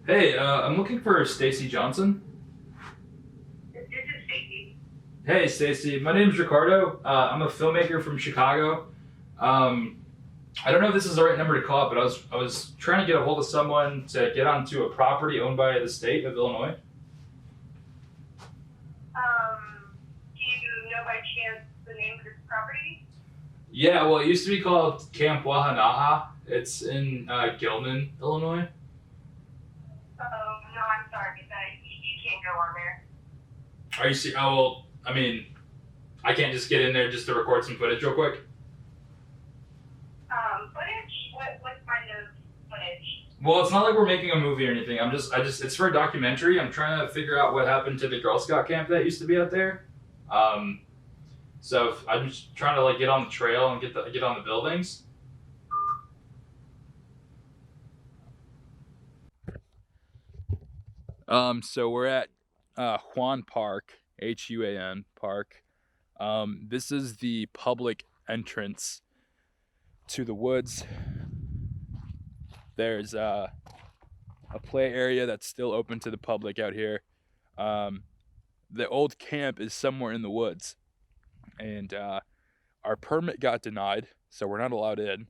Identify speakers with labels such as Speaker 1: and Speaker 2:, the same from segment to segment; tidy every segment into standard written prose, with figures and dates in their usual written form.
Speaker 1: Hey, I'm looking for Stacy Johnson.
Speaker 2: This is Stacy.
Speaker 1: Hey, Stacy. My name's Ricardo. I'm a filmmaker from Chicago. Um, I don't know if this is the right number to call it, but I was trying to get a hold of someone to get onto a property owned by the state of Illinois.
Speaker 2: Do you know by chance the name of this property?
Speaker 1: Yeah, well, it used to be called Camp Wahanaha. It's in Gilman, Illinois.
Speaker 2: No, I'm sorry, but you can't go on there.
Speaker 1: Are you see? Oh well, I mean, I can't just get in there just to record some footage real quick.
Speaker 2: Footage? What kind of footage?
Speaker 1: Well, it's not like we're making a movie or anything. It's for a documentary. I'm trying to figure out what happened to the Girl Scout camp that used to be out there. Um, I'm just trying to like get on the trail and get on the buildings. So we're at Huan Park, Huan Park. This is the public entrance to the woods. There's a play area that's still open to the public out here. The old camp is somewhere in the woods, and our permit got denied, so we're not allowed in.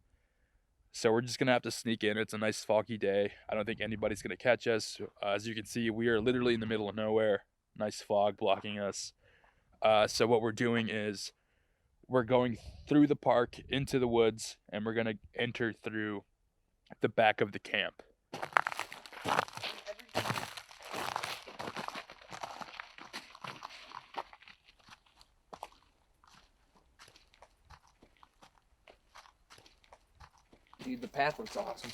Speaker 1: So we're just gonna have to sneak in. It's a nice foggy day. I don't think anybody's gonna catch us. As you can see, we are literally in the middle of nowhere. Nice fog blocking us. So what we're doing is we're going through the park into the woods, and we're gonna enter through the back of the camp.
Speaker 3: Dude, the path looks awesome.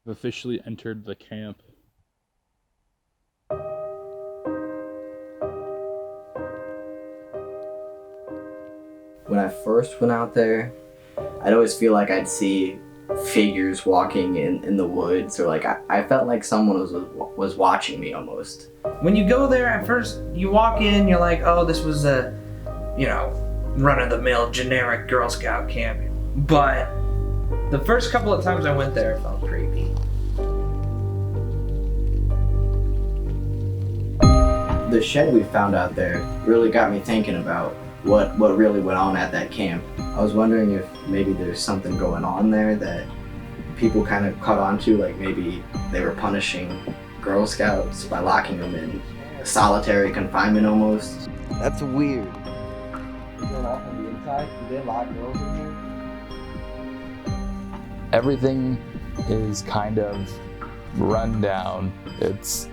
Speaker 1: We've officially entered the camp.
Speaker 3: When I first went out there, I'd always feel like I'd see figures walking in the woods, or like I felt like someone was watching me almost. When you go there at first, you walk in, you're like, oh, this was a, run-of-the-mill generic Girl Scout camp. But the first couple of times I went there, it felt creepy. The shed we found out there really got me thinking about what really went on at that camp. I was wondering if maybe there's something going on there that people kind of caught on to, like maybe they were punishing Girl Scouts by locking them in solitary confinement almost. That's weird. Is it all on the inside? Do they lock girls in here?
Speaker 4: Everything is kind of run down. It's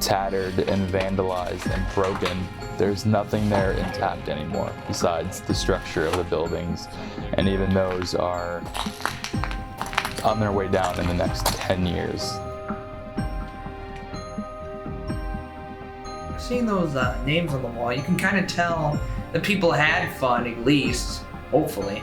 Speaker 4: tattered and vandalized and broken. There's nothing there intact anymore besides the structure of the buildings, and even those are on their way down in the next 10 years.
Speaker 5: Seeing those names on the wall, you can kind of tell the people had fun, at least, hopefully.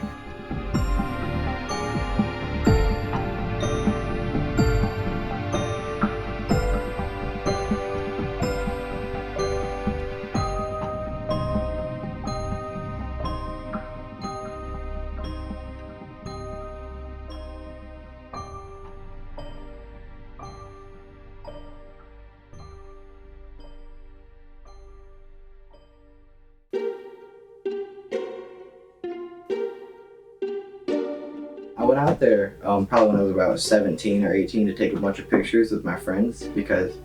Speaker 3: I went out there probably when I was about 17 or 18 to take a bunch of pictures with my friends because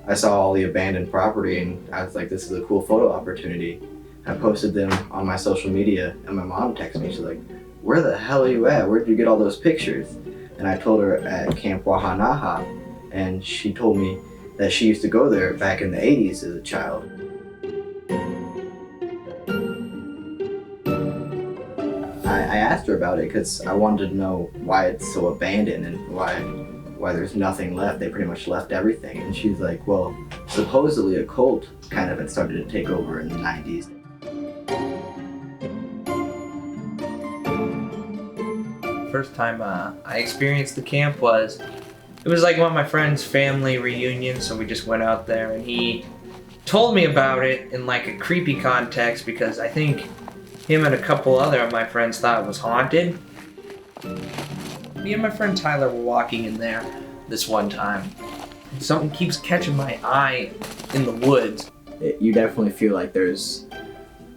Speaker 3: I saw all the abandoned property and I was like, this is a cool photo opportunity. I posted them on my social media and my mom texted me. She's like, where the hell are you at? Where did you get all those pictures? And I told her at Camp Wahanaha, and she told me that she used to go there back in the 80s as a child. I asked her about it because I wanted to know why it's so abandoned and why there's nothing left. They pretty much left everything. And she's like, well, supposedly a cult kind of had started to take over in the 90s.
Speaker 5: First time I experienced the camp was It was like one of my friend's family reunions, so we just went out there, and he told me about it in like a creepy context because I think him and a couple other of my friends thought it was haunted. Me and my friend Tyler were walking in there this one time. Something keeps catching my eye in the woods.
Speaker 3: You definitely feel like there's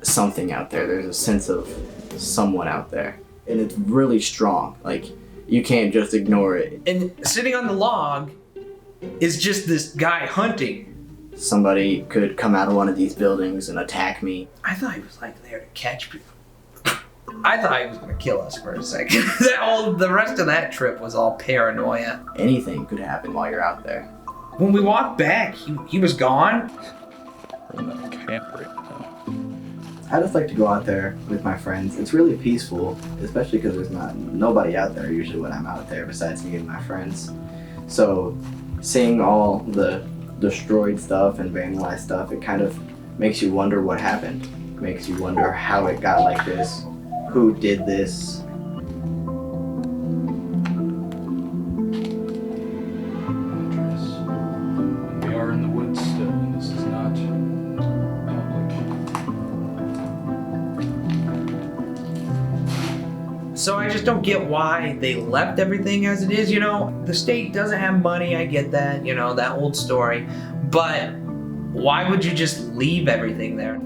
Speaker 3: something out there. There's a sense of someone out there. And it's really strong. Like, you can't just ignore it.
Speaker 5: And sitting on the log is just this guy hunting.
Speaker 3: Somebody could come out of one of these buildings and attack me.
Speaker 5: I thought he was like there to catch people. I thought he was gonna kill us for a second. The rest of that trip was all paranoia.
Speaker 3: Anything could happen while you're out there.
Speaker 5: When we walked back, he was gone.
Speaker 1: We're in the camp right now.
Speaker 3: I just like to go out there with my friends. It's really peaceful, especially because there's nobody out there usually when I'm out there besides me and my friends. So seeing all the destroyed stuff and vandalized stuff, it kind of makes you wonder what happened. Makes you wonder how it got like this, who did this.
Speaker 1: We are in the woods still, and this is not public.
Speaker 5: So I just don't get why they left everything as it is, you know? The state doesn't have money, I get that, you know, that old story. But why would you just leave everything there?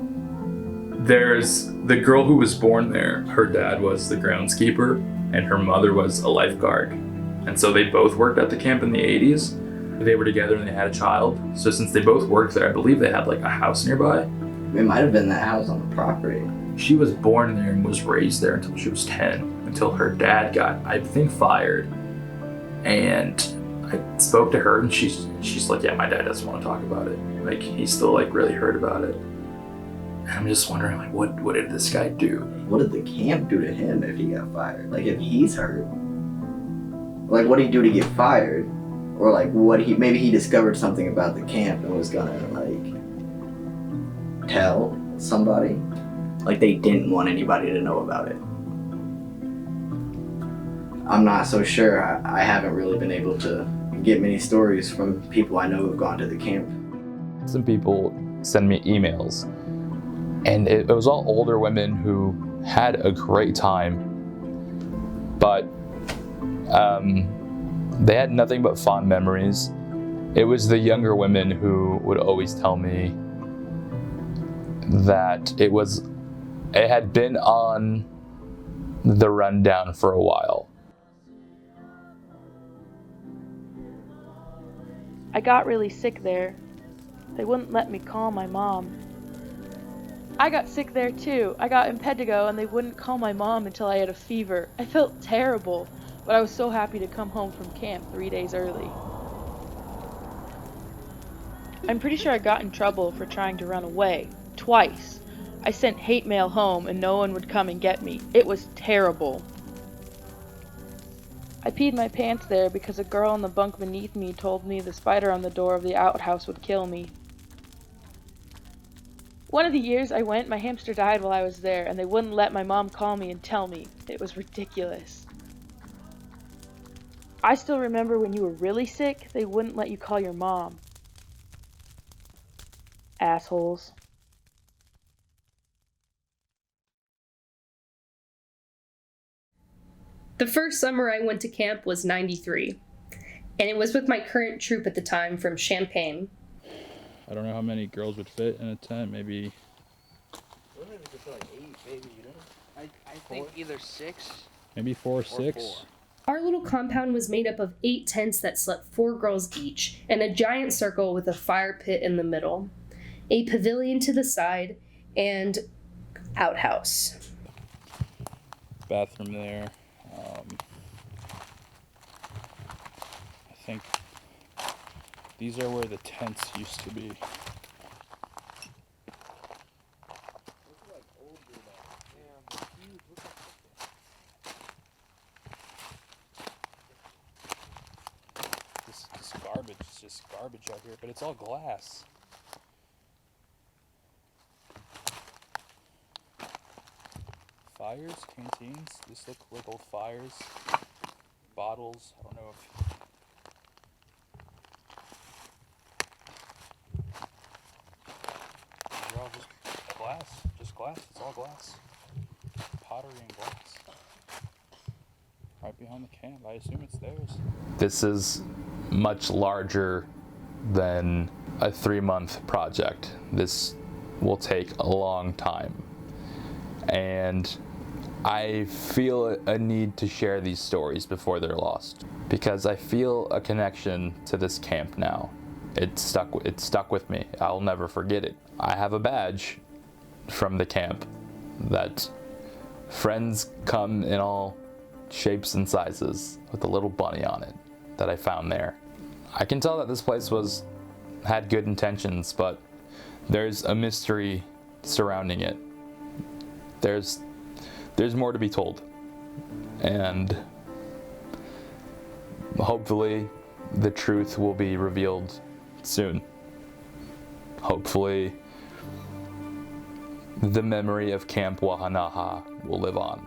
Speaker 4: There's the girl who was born there. Her dad was the groundskeeper, and her mother was a lifeguard. And so they both worked at the camp in the 80s. They were together and they had a child. So since they both worked there, I believe they had like a house nearby.
Speaker 3: It might have been that house on the property.
Speaker 4: She was born there and was raised there until she was 10, until her dad got, I think, fired. And I spoke to her and she's like, yeah, my dad doesn't want to talk about it. Like, he's still like really hurt about it. And I'm just wondering, like, what did this guy do?
Speaker 3: What did the camp do to him if he got fired? Like, if he's hurt, like, what did he do to get fired? Or like, maybe he discovered something about the camp and was gonna like tell somebody. Like, they didn't want anybody to know about it. I'm not so sure. I haven't really been able to get many stories from people I know who've gone to the camp.
Speaker 4: Some people send me emails, and it was all older women who had a great time, but they had nothing but fond memories. It was the younger women who would always tell me that it had been on the rundown for a while.
Speaker 6: I got really sick there. They wouldn't let me call my mom. I got sick there too. I got impetigo and they wouldn't call my mom until I had a fever. I felt terrible, but I was so happy to come home from camp 3 days early. I'm pretty sure I got in trouble for trying to run away. Twice. I sent hate mail home and no one would come and get me. It was terrible. I peed my pants there because a girl in the bunk beneath me told me the spider on the door of the outhouse would kill me. One of the years I went, my hamster died while I was there, and they wouldn't let my mom call me and tell me. It was ridiculous. I still remember when you were really sick, they wouldn't let you call your mom. Assholes.
Speaker 7: The first summer I went to camp was '93, and it was with my current troop at the time from Champaign.
Speaker 1: I don't know how many girls would fit in a tent. Maybe.
Speaker 3: Like 8, maybe, you know?
Speaker 8: I think either 6.
Speaker 1: Maybe 4 or 6.
Speaker 8: 4.
Speaker 7: Our little compound was made up of 8 tents that slept 4 girls each, in a giant circle with a fire pit in the middle, a pavilion to the side, and outhouse.
Speaker 1: Bathroom there. I think these are where the tents used to be. This garbage is just garbage out here, but it's all glass. Fires, canteens. This look like old fires. Bottles. I don't know if
Speaker 4: glass. Just glass. It's all glass. Pottery and glass. Right behind the camp. I assume it's theirs. This is much larger than a 3-month project. This will take a long time. And I feel a need to share these stories before they're lost, because I feel a connection to this camp now. It stuck with me. I'll never forget it. I have a badge from the camp that friends come in all shapes and sizes with a little bunny on it that I found there. I can tell that this place had good intentions, but there's a mystery surrounding it. There's more to be told, and hopefully the truth will be revealed soon. Hopefully the memory of Camp Wahanaha will live on.